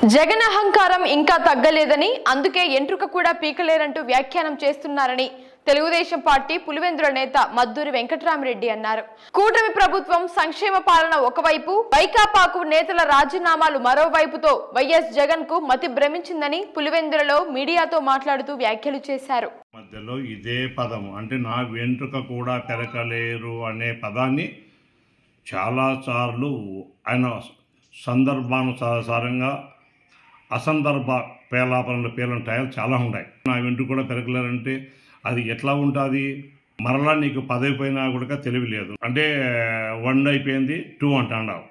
జగన్ అహంకారం ఇంకా తగ్గలేదని అందుకే ఎంట్రుక కూడా పీకలేరంటూ వ్యాఖ్యానం చేస్తున్నారని తెలుగుదేశం పార్టీ పులివెందుల నేత మద్దూరి వెంకటరామిరెడ్డి అన్నారు. కూటమి ప్రభుత్వం సంక్షేమ పాలన ఒకవైపు, వైకాపాకు నేతల రాజీనామాలు మరోవైపుతో వైఎస్ జగన్ కు మతి భ్రమించిందని పులివెందులలో మీడియాతో మాట్లాడుతూ వ్యాఖ్యలు చేశారు. మధ్యలో ఇదే పదం అంటే నా వెంట్రుక కూడా పెరకలేరు అనే పదాన్ని చాలా సార్లు ఆయన సందర్భానుసారంగా అసందర్భ పేలాపనలు పేలంటాయలు చాలా ఉన్నాయి. నా వెంట్రుక కూడా పెరగలేరంటే అది ఎట్లా ఉంటుంది? మరలా నీకు పదవి పోయినా కూడా తెలివి లేదు అంటే 1 అయిపోయింది 2 అంటాడావు.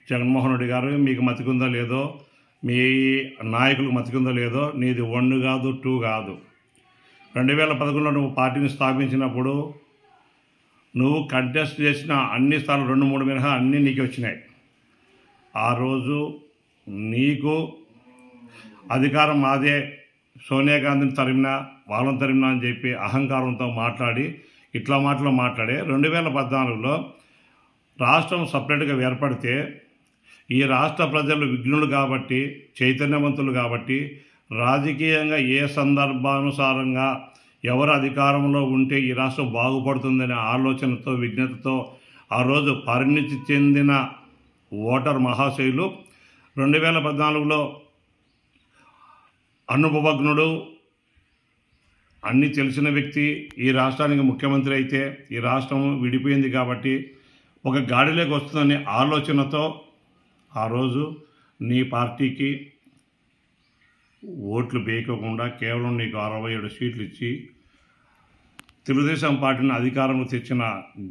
జగన్మోహన్ రెడ్డి గారు మీకు మతికుందో లేదో, మీ నాయకులకు మతికుందో లేదో, నీది 1 కాదు 2 కాదు. 2011లో నువ్వు పార్టీని స్థాపించినప్పుడు నువ్వు కంటెస్ట్ చేసిన అన్ని స్థానాలు 2-3 మినహా అన్నీ నీకు వచ్చినాయి. ఆ రోజు నీకు అధికారం మాదే, సోనియా గాంధీని తరిమినా వాళ్ళని తరిమినా అని చెప్పి అహంకారంతో మాట్లాడి ఇట్లా మాట్లాడే 2014లో రాష్ట్రం సపరేట్గా ఏర్పడితే ఈ రాష్ట్ర ప్రజలు విఘ్నులు కాబట్టి, చైతన్యవంతులు కాబట్టి, రాజకీయంగా ఏ సందర్భానుసారంగా ఎవరు అధికారంలో ఉంటే ఈ రాష్ట్రం బాగుపడుతుందనే ఆలోచనతో, విజ్ఞతతో ఆ రోజు పరిణితి చెందిన ఓటర్ మహాశయులు 2014లో అనుభవజ్ఞుడు, అన్నీ తెలిసిన వ్యక్తి ఈ రాష్ట్రానికి ముఖ్యమంత్రి అయితే ఈ రాష్ట్రం విడిపోయింది కాబట్టి ఒక గాడిలోకి వస్తుందనే ఆలోచనతో ఆ రోజు నీ పార్టీకి ఓట్లు వేయకుండా కేవలం నీకు 67 సీట్లు ఇచ్చి తెలుగుదేశం పార్టీని అధికారంలో తెచ్చిన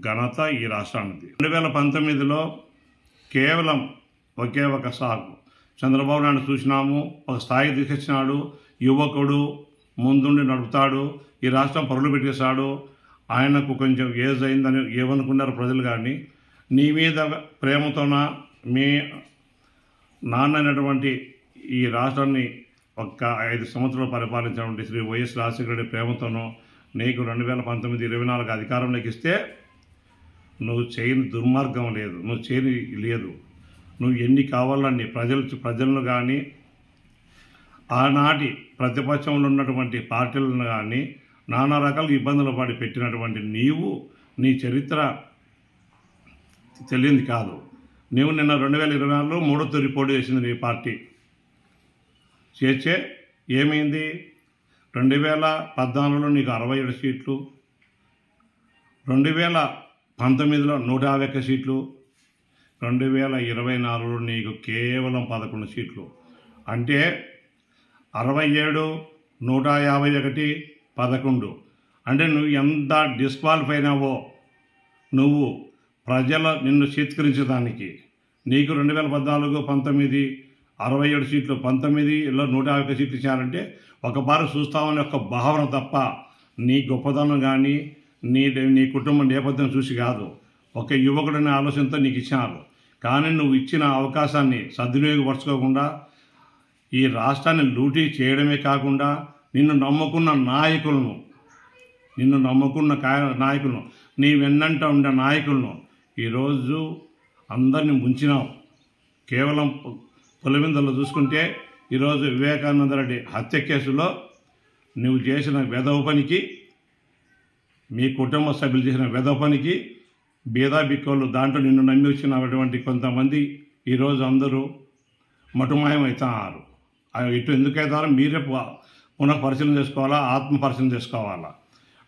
ఘనత ఈ రాష్ట్రానికి. 2019లో కేవలం ఒకే ఒక సాగు చంద్రబాబు నాయుడు చూసినాము, ఒక స్థాయికి తీసుకొచ్చినాడు. యువకుడు, ముందుండి నడుపుతాడు, ఈ రాష్ట్రం పరుగులు పెట్టేశాడు. ఆయనకు కొంచెం ఏజ్ అయిందని ఏమనుకున్నారు ప్రజలు. కానీ నీ మీద ప్రేమతోన మీ నాన్న అయినటువంటి ఈ రాష్ట్రాన్ని ఒక్క 5 సంవత్సరాలు పరిపాలించినటువంటి శ్రీ వైఎస్ రాజశేఖర రెడ్డి ప్రేమతోనో నీకు 2019-24 అధికారంలోకి ఇస్తే నువ్వు చేయని దుర్మార్గం లేదు, నువ్వు చేయని లేదు. నువ్వు ఎన్ని కావాలని ప్రజలను కానీ ఆనాటి ప్రతిపక్షంలో ఉన్నటువంటి పార్టీలను కానీ నానా రకాల ఇబ్బందులు పడి పెట్టినటువంటి నీవు, నీ చరిత్ర తెలియంది కాదు. నీవు నిన్న 2024లో 3వ తూరి పోటీ చేసింది నీ పార్టీ. చేర్చే ఏమైంది? 2014లో నీకు 67 సీట్లు, 2019లో 151 సీట్లు, 2024లో నీకు కేవలం 11 సీట్లు. అంటే 67, 151, 11 అంటే నువ్వు ఎంత డిస్క్వాలిఫై అయినావో నువ్వు ప్రజల నిన్ను చేత్కరించడానికి. నీకు 2014, 19 67 సీట్లు, 19లో 151 సీట్లు ఇచ్చారంటే ఒక బారు చూస్తామని ఒక భావన తప్ప నీ గొప్పదనం కానీ నీ కుటుంబ నేపథ్యం చూసి కాదు. ఒక యువకుడనే ఆలోచనతో నీకు ఇచ్చినారు. కానీ నువ్వు ఇచ్చిన అవకాశాన్ని సద్వినియోగపరచుకోకుండా ఈ రాష్ట్రాన్ని లూటీ చేయడమే కాకుండా నిన్ను నమ్ముకున్న నాయకులను నీ వెన్నంట ఉండే నాయకులను ఈరోజు అందరినీ ముంచినావు. కేవలం పులివెందులలో చూసుకుంటే ఈరోజు వివేకానంద రెడ్డి హత్య కేసులో నువ్వు చేసిన వెధవ పనికి, మీ కుటుంబ సభ్యులు చేసిన వెధవ పనికి బీదా బిక్కోళ్ళు దాంట్లో నిన్ను నమ్మి వచ్చినటువంటి కొంతమంది ఈరోజు అందరూ మటుమాయమవుతున్నారు. ఇటు ఎందుకవుతారో మీరే పునః పరిశీలన చేసుకోవాలా, ఆత్మ పరిశీలన చేసుకోవాలా.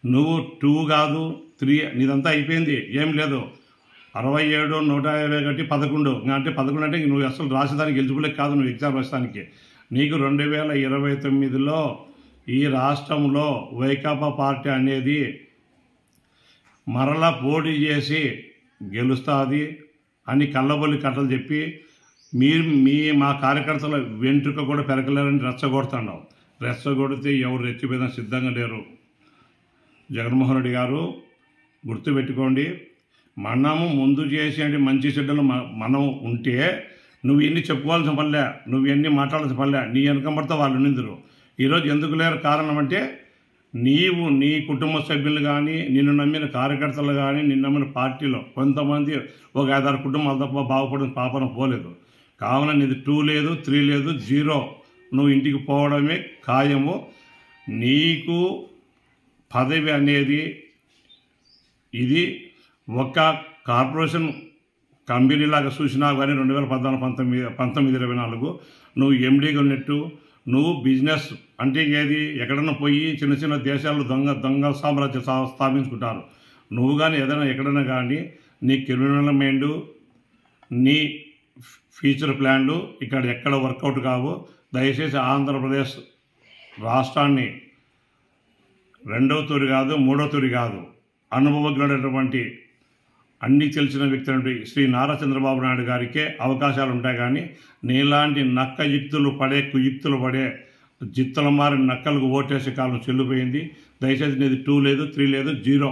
నువ్వు 2 కాదు 3, నీదంతా అయిపోయింది, ఏం లేదు. 67, 151, 11 అంటే 11 అంటే నువ్వు అసలు రాసేదానికి ఎలిజిబుల్ కాదు. నువ్వు ఎగ్జామ్ రాసేదానికి. నీకు 2029లో ఈ రాష్ట్రంలో వైకాపా పార్టీ అనేది మరలా పోటీ చేసి గెలుస్తుంది అని కళ్ళబొల్లి కట్టలు చెప్పి మా కార్యకర్తల వెంట్రుక కూడా పెరగలేరని రెచ్చగొడుతున్నావు. రెచ్చగొడితే ఎవరు రెచ్చిపోయినా సిద్ధంగా లేరు. జగన్మోహన్ రెడ్డి గారు గుర్తుపెట్టుకోండి, మనము ముందు చేసేటి మంచి చెడ్డలు మనం ఉంటే నువ్వు ఎన్ని చెప్పుకోవాల్సిన పనిలే, నువ్వు ఎన్ని మాట్లాడాల్సిన పనిలే, నీ వెనకబడితే వాళ్ళు నిందురు. ఈరోజు ఎందుకు లేరు కారణం అంటే నీవు నీ కుటుంబ సభ్యులు కానీ, నిన్ను నమ్మిన కార్యకర్తలు కానీ, నిన్ను నమ్మిన పార్టీలో కొంతమంది ఒక 5-6 కుటుంబాలు తప్ప బాగుపడిన పాపన పోలేదు. కావున నీది 2 లేదు 3 లేదు 0. నువ్వు ఇంటికి పోవడమే ఖాయము. నీకు పదవి అనేది ఇది ఒక కార్పొరేషన్ కంపెనీలాగా చూసినా కానీ 2014, 19, 24 నువ్వు ఎండీగా ఉన్నట్టు నువ్వు బిజినెస్ అంటే ఏది ఎక్కడన్నా పోయి చిన్న చిన్న దేశాలు దొంగ సామ్రాజ్యం స్థాపించుకుంటారు. నువ్వు కానీ ఏదైనా ఎక్కడైనా కానీ నీ క్రిమినల్ మైండ్ నీ ఫ్యూచర్ ప్లాన్లు ఇక్కడ ఎక్కడ వర్కౌట్ కావు. దయచేసి ఆంధ్రప్రదేశ్ రాష్ట్రాన్ని 2వ తూరి కాదు 3వ తూరి కాదు అనుభవజ్ఞుడైనటువంటి అన్నీ తెలిసిన వ్యక్తి అంటే శ్రీ నారా చంద్రబాబు నాయుడు గారికే అవకాశాలు ఉంటాయి. కానీ నీలాంటి నక్క యుక్తులు పడే కుయుక్తులు పడే జిత్తల మారిన నక్కలకు ఓటేసే కాలం చెల్లిపోయింది. దయచేసి నీది 2 లేదు 3 లేదు 0.